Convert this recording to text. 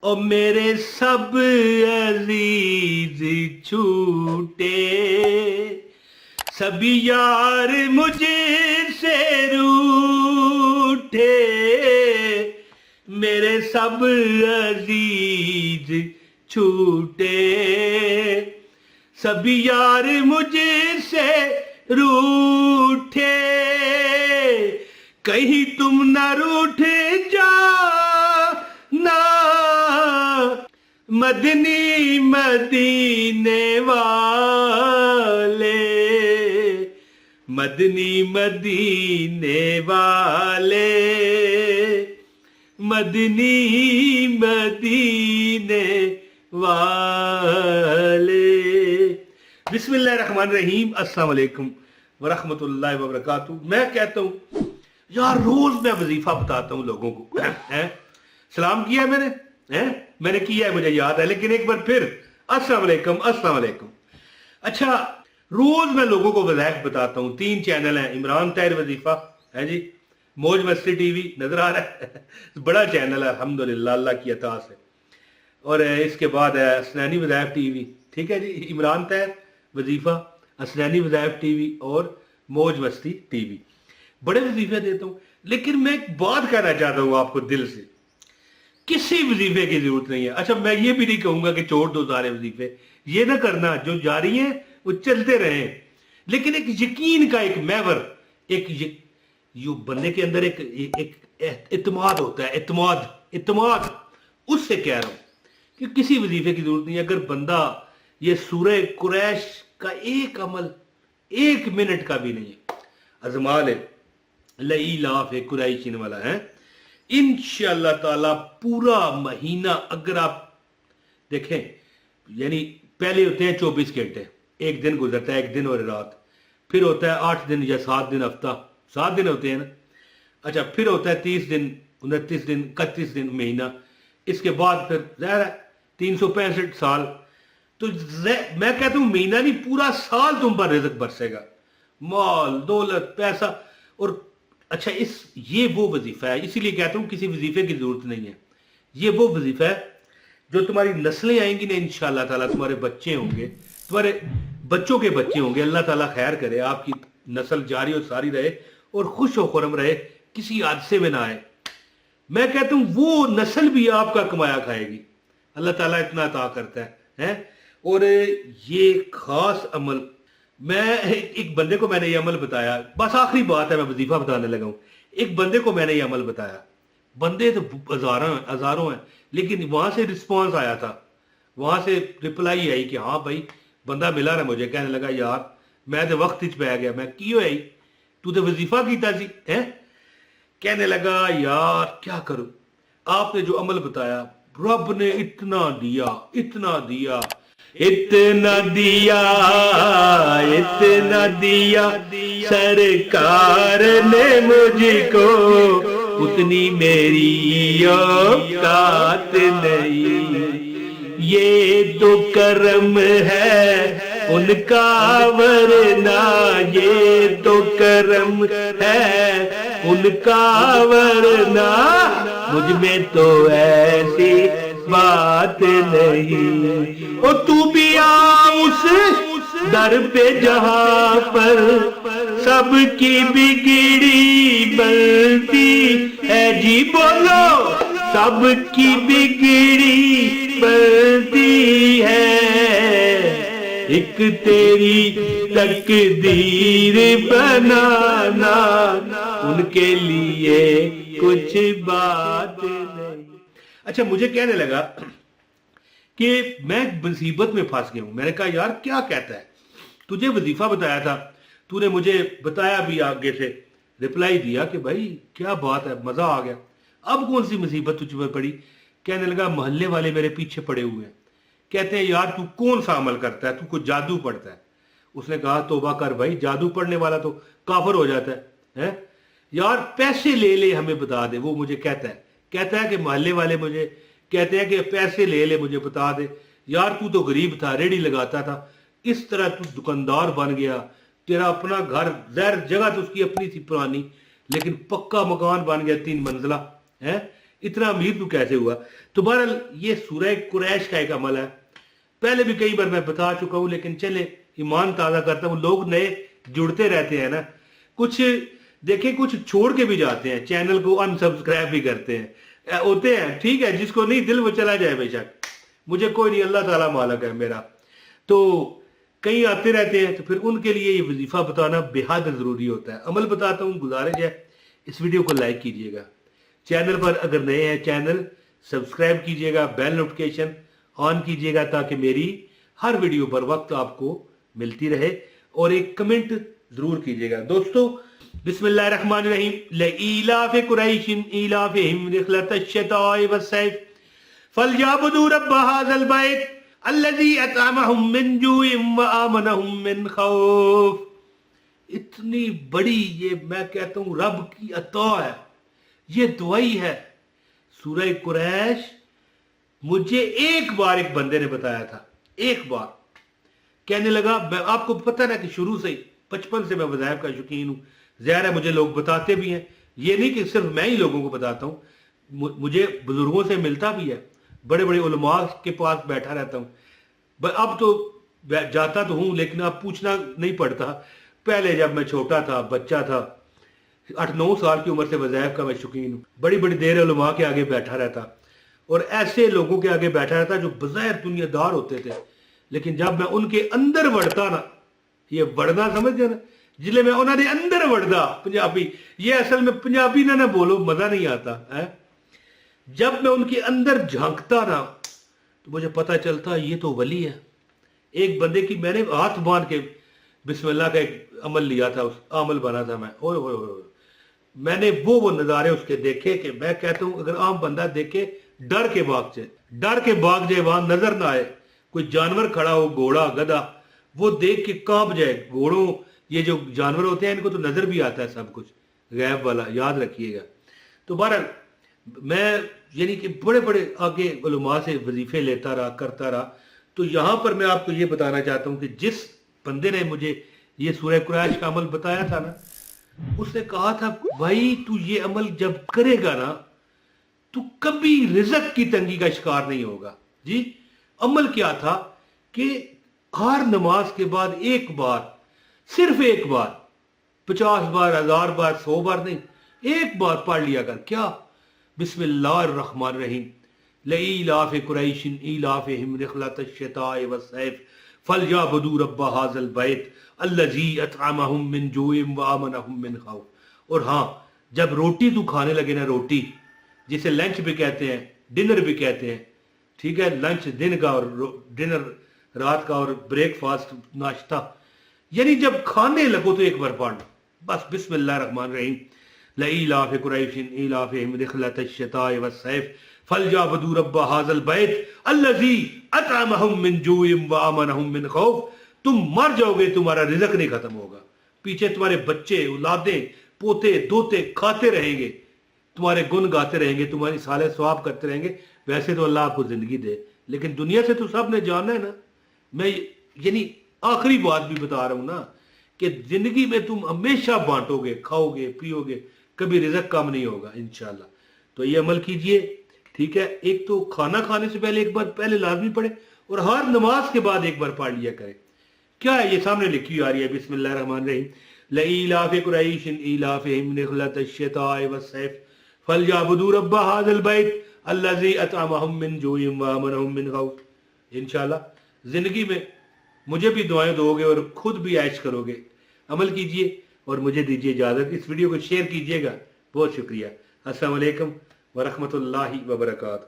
او میرے سب عزیز چھوٹے، سبھی یار مجھے سے روٹھے، میرے سب عزیز چھوٹے، سبھی یار مجھے سے روٹھے، کہیں تم نہ روٹھ جانا مدنی مدینے والے، مدنی مدینے والے، مدنی مدینے والے۔ بسم اللہ الرحمن الرحیم۔ السلام علیکم ورحمۃ اللہ وبرکاتہ۔ میں کہتا ہوں یار روز میں وظیفہ بتاتا ہوں لوگوں کو، سلام کیا ہے میں نے کیا ہے، مجھے یاد ہے، لیکن ایک بار پھر السلام علیکم السلام علیکم۔ اچھا، روز میں لوگوں کو وظائف بتاتا ہوں، 3 چینل ہیں، عمران طاہر وظیفہ ہے جی، موج مستی ٹی وی نظر آ رہا ہے، بڑا چینل ہے الحمدللہ اللہ کی عطا سے، اور اس کے بعد ہے اسنانی وظائف ٹی وی، ٹھیک ہے جی، عمران طاہر وظیفہ، اسنانی وظائف ٹی وی اور موج مستی ٹی وی، بڑے وظیفے دیتا ہوں۔ لیکن میں ایک بات کہنا چاہتا ہوں آپ کو دل سے، کسی وظیفے کی ضرورت نہیں ہے۔ اچھا، میں یہ بھی نہیں کہوں گا کہ چھوڑ دو سارے وظیفے، یہ نہ کرنا، جو جاری ہیں وہ چلتے رہیں، لیکن ایک یقین کا ایک محور، ایک جو بندے کے اندر ایک اعتماد ہوتا ہے، اعتماد اس سے کہہ رہا ہوں کہ کسی وظیفے کی ضرورت نہیں ہے۔ اگر بندہ یہ سورہ قریش کا ایک عمل 1 منٹ کا بھی نہیں ہے، ازمال لإلاف قریشین والا ہے، انشاءاللہ تعالی پورا مہینہ اگر آپ دیکھیں، یعنی پہلے ہوتے ہیں 24 گھنٹے، ایک دن گزرتا ہے، ایک دن اور رات، پھر ہوتا ہے 8 دن یا 7 دن ہفتہ، 7 دن ہوتے ہیں نا، اچھا پھر ہوتا ہے 30 دن، 29 دن، 31 دن مہینہ، اس کے بعد پھر ظاہر ہے 365 سال، تو میں کہتا ہوں مہینہ نہیں، پورا سال تم پر رزق برسے گا، مال دولت پیسہ۔ اور اچھا، یہ وہ وظیفہ ہے، اسی لیے کہتا ہوں کسی وظیفے کی ضرورت نہیں ہے، یہ وہ وظیفہ ہے جو تمہاری نسلیں آئیں گی نا، انشاءاللہ تعالیٰ تمہارے بچے ہوں گے، تمہارے بچوں کے بچے ہوں گے، اللہ تعالیٰ خیر کرے، آپ کی نسل جاری اور ساری رہے اور خوش و خرم رہے، کسی حادثے میں نہ آئے۔ میں کہتا ہوں وہ نسل بھی آپ کا کمایا کھائے گی، اللہ تعالیٰ اتنا عطا کرتا ہے۔ اور یہ خاص عمل، میں ایک بندے کو میں نے یہ عمل بتایا، بس آخری بات ہے، میں وظیفہ بتانے لگا ہوں، ایک بندے کو میں نے یہ عمل بتایا، بندے تو ہزاروں ہیں، لیکن وہاں سے رسپانس آیا تھا، وہاں سے رپلائی آئی کہ ہاں بھائی بندہ ملا رہا مجھے، کہنے لگا یار میں تو وقت ہی پہ گیا، میں کیوں آئی تو تے وظیفہ کیتا سی، کہنے لگا یار کیا کروں، آپ نے جو عمل بتایا، رب نے اتنا دیا، اتنا دیا، اتنا دیا، اتنا دیا سرکار نے مجھ کو، اتنی میری اوقات نہیں، یہ تو کرم ہے ان کا ورنہ، یہ تو کرم ہے ان کا ورنہ، مجھ میں تو ایسی بات نہیں۔ اور تو بھی آ اس در پہ جہاں پر سب کی بگڑی بنتی ہے، جی بولو، سب کی بگڑی بنتی ہے، ایک تیری تقدیر بنانا، ان کے لیے کچھ بات نہیں۔ اچھا، مجھے کہنے لگا کہ میں مصیبت میں پھنس گیا ہوں، میں نے کہا یار کیا کہتا ہے، تجھے وظیفہ بتایا تھا، تو نے مجھے بتایا بھی، آگے سے رپلائی دیا کہ بھائی کیا بات ہے، مزہ آ گیا، اب کون سی مصیبت تجھ پر پڑی؟ کہنے لگا محلے والے میرے پیچھے پڑے ہوئے ہیں، کہتے ہیں یار تو کون سا عمل کرتا ہے، تو کوئی جادو پڑھتا ہے۔ اس نے کہا توبہ کر بھائی، جادو پڑھنے والا تو کافر ہو جاتا ہے، یار پیسے لے لے ہمیں بتا دے۔ وہ مجھے کہتا ہے کہ محلے والے مجھے کہتے ہیں کہ پیسے لے لے مجھے بتا دے، یار تو غریب تھا، ریڑھی لگاتا تھا، اس طرح تو دکاندار بن گیا، تیرا اپنا گھر، ظاہر جگہ تو اس کی اپنی تھی پرانی، لیکن پکا مکان بن گیا 3 منزلہ ہے، इतना अमीर तू कैसे हुआ? तो बहरहाल ये सूरह कुरैश का एक अमल है, पहले भी कई बार मैं बता चुका हूं, लेकिन चले ईमान ताज़ा करता हूं। लोग नए जुड़ते रहते हैं ना, कुछ देखें कुछ छोड़ के भी जाते हैं, चैनल को अनसब्सक्राइब भी करते हैं, होते हैं, ठीक है, जिसको नहीं दिल वो चला जाए बेशक, मुझे कोई नहीं, अल्लाह ताला मालिक है मेरा। तो कई आते रहते हैं, तो फिर उनके लिए ये वजीफा बताना बेहद ज़रूरी होता है। अमल बताता हूँ, गुजारिश है इस वीडियो को लाइक कीजिएगा, चैनल पर अगर नए हैं चैनल सब्सक्राइब कीजिएगा, बेल नोटिफिकेशन ऑन कीजिएगा ताकि मेरी हर वीडियो पर वक्त आपको मिलती रहे, और एक कमेंट जरूर कीजिएगा। दोस्तों बिस्मिल्लाहिर्रहमानिर्रहीम, लईलाफि कुरैशिन ईलाफिहिम रिहलतश शिताइ वस्सैफ फलयअबुदू रब्ब हाज़ल बैत अल्लज़ी अतअमहुम मिन जूइन व आमनहुम मिन खौफ। इतनी बड़ी ये मैं कहता हूं रब की अता है, ये दुआई है। सूरह कुरैश मुझे एक बार एक बंदे ने बताया था, एक बार कहने लगा, मैं आपको पता ना कि शुरू से ही बचपन से मैं वज़ाइफ का शौकीन हूँ, ज़ाहिर है मुझे लोग बताते भी हैं, ये नहीं कि सिर्फ मैं ही लोगों को बताता हूँ, मुझे बुजुर्गों से मिलता भी है, बड़े बड़े उलमा के पास बैठा रहता हूँ। अब तो जाता तो हूँ लेकिन अब पूछना नहीं पड़ता। पहले जब मैं छोटा था, बच्चा था, 8-9 साल की उम्र से वज़ाइफ का मैं शौकीन हूँ, बड़ी बड़ी देर उलमा के आगे बैठा रहता, और ऐसे लोगों के आगे बैठा रहता जो बज़ाहिर दुनियादार होते थे, लेकिन जब मैं उनके अंदर बढ़ता ना, ये बढ़ना समझ ना, जिले में उन्होंने अंदर बढ़ता पंजाबी, ये असल में पंजाबी ना बोलो मजा नहीं आता है। जब मैं उनके अंदर झांकता ना तो मुझे पता चलता ये तो वली है। एक बंदे की मैंने हाथ बांध के बिस्मिल्लाह का एक अमल लिया था, उस अमल बना था मैं, ओए ओए ओए, मैंने वो नज़ारे उसके देखे कि मैं कहता हूं अगर आम बंदा देखे डर के भाग जाए, वहां नजर ना आए, कोई जानवर खड़ा हो, घोड़ा गधा, वो देख के कांप जाए। घोड़ों ये जो जानवर होते हैं इनको तो नजर भी आता है सब कुछ गैब वाला, याद रखिएगा। तो बहरहाल मैं यानी कि बड़े बड़े आगे उलमा से वजीफे लेता रहा, करता रहा। तो यहां पर मैं आपको ये बताना चाहता हूं कि जिस बंदे ने मुझे ये सूरह कुरैश का अमल बताया था ना, उसने कहा था भाई तू ये अमल जब करेगा ना तू कभी रिज़्क की तंगी का शिकार नहीं होगा। जी अमल क्या था कि हर नमाज के बाद एक बार, सिर्फ एक बार, 50 बार, 1000 बार, 100 बार नहीं, एक बार पढ़ लिया कर। क्या? बिस्मिल्लाहिर्रहमानिर्रहीम, लईलाफि कुरैशिन ईलाफिहिम रिहलतश शिताइ वस्सैफ फलयअबुदू रब्ब हाज़ल बैत अल्लज़ी अतअमहुम मिन जूइन व आमनहुम मिन खौफ। और हाँ, जब रोटी तू खाने लगे ना, रोटी जिसे लंच भी कहते हैं, डिनर भी कहते हैं, ठीक है, लंच दिन का और डिनर रात का और ब्रेकफास्ट नाश्ता, यानी जब खाने लगो तो एक बार पढ़ बस बिस्मिल्लाहिर्रहमानिर्रहीम, लईलाफि कुरैशिन ईलाफिहिम रिहलतश शिताइ वस्सैफ फलयअबुदू रब्ब हाज़ल बैत अल्लज़ी अतअमहुम मिन जूइन व आमनहुम मिन खौफ। तुम मर जाओगे, तुम्हारा रिज़्क नहीं खत्म होगा, पीछे तुम्हारे बच्चे, औलादें, पोते, दोते खाते रहेंगे, तुम्हारे गुण गाते रहेंगे, तुम्हारी साले सवाब करते रहेंगे। वैसे तो अल्लाह आपको जिंदगी दे, लेकिन दुनिया से तो सब ने जानना है ना। मैं यानी आखिरी बात भी बता रहा हूं ना कि जिंदगी में तुम हमेशा बांटोगे, खाओगे, पियोगे, कभी रिज़्क कम नहीं होगा इंशाल्लाह। तो ये अमल कीजिए, ठीक है। एक तो खाना खाने से पहले एक बार पहले लाजमी पढ़े, और हर नमाज के बाद एक बार पढ़ लिया करें। क्या है ये सामने लिखी हुई आ रही है, बिस्मिल्लाहिर्रहमानिर्रहीम, लईलाफि कुरैशिन ईलाफिहिम रिहलतश शिताइ वस्सैफ फलयअबुदू रब्ब हाज़ल बैत अल्लज़ी अतअमहुम मिन जूइन व आमनहुम मिन खौफ। इंशाल्लाह जिंदगी में मुझे भी दुआएं दोगे और खुद भी ऐश करोगे। अमल कीजिए और मुझे दीजिए इजाजत। इस वीडियो को शेयर कीजिएगा। बहुत शुक्रिया। अस्सलाम वालेकुम व रहमतुल्लाहि व बरकातहू।